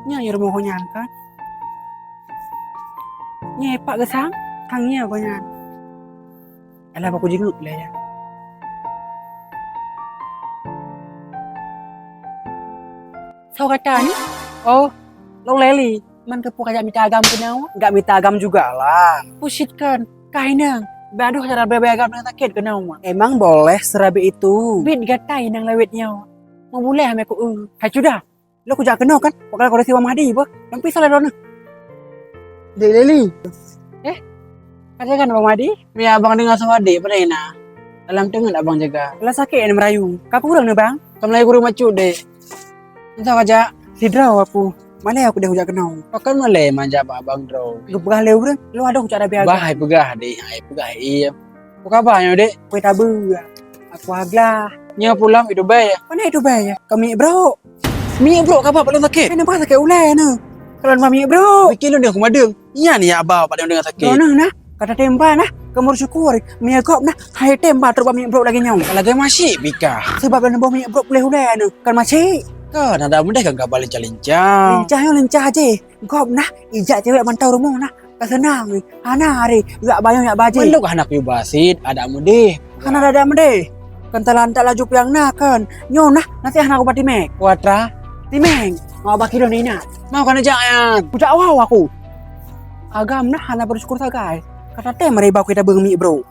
Nya ya rumah konyan kan. Nya pak gesang kangnya konyan. Alah aku jenguk lah ya. Sao kata ni? Oh, lo leli. Man ke pukaya minta agam kenau? Enggak minta agam juga lah. Pusit kan, kainang. Baduh cara beragam dengan takut kenau mah. Emang boleh serabi itu. Bit gatai nang lewetnya. Mau boleh ame ku. Hai sudah. Lo ku jak kenau kan? Bakal kau resi Mahdi apa? Yang pisah lah dona. Dek leli. Ada kan Bang Mahdi? Mi abang dengar sama adik pada ina. Dalam tengen abang jaga. Lah sakit ni merayu. Kau kurang ni bang? Kamlai guru macu dek. Entah aja sidraw aku. Mana aku dah hujak kenal. Pakan malay manja abang draw. Lu pegah leu bro. Lu ada cara biasa. Bahai pegah deh, hai pegah iya. Apa kabarnya dek? Kue tabu. Aku aglah. Nya pulang itu baik ya. Mana itu bayar? Kami bro. Mi bro kabar paling sakit. Kenapa sakit ulah ni? Kalau mami bro. Bikin lu dia aku madeng. Iya nih ya abang pada dengan sakit. Dona nah. Kata tempa nah. Kamu syukur. Mi agak nah. Hai tempa terus mami bro lagi nyau. Lagi masih bika. Sebab nak mami bro boleh ulah ni. Kan masih. Kan ada mudah kan kabar lincah-lincah. Lincah je. Kau nah. Ijak cewek mantau rumah nah. Kesenang ni. Hana hari. Gak bayang gak baje. Meluk anak yubasit ada mudah. Kan ada mende. Kentalan tak laju piang nak kan. Nyo nah. Nanti anak aku pati mek. Kuatra. Timeng. Mau baki doni nak. Mau kan aja ya. Budak wow aku. Agam nah hana bersyukur sagai. Kata tem mereka kita bengi bro.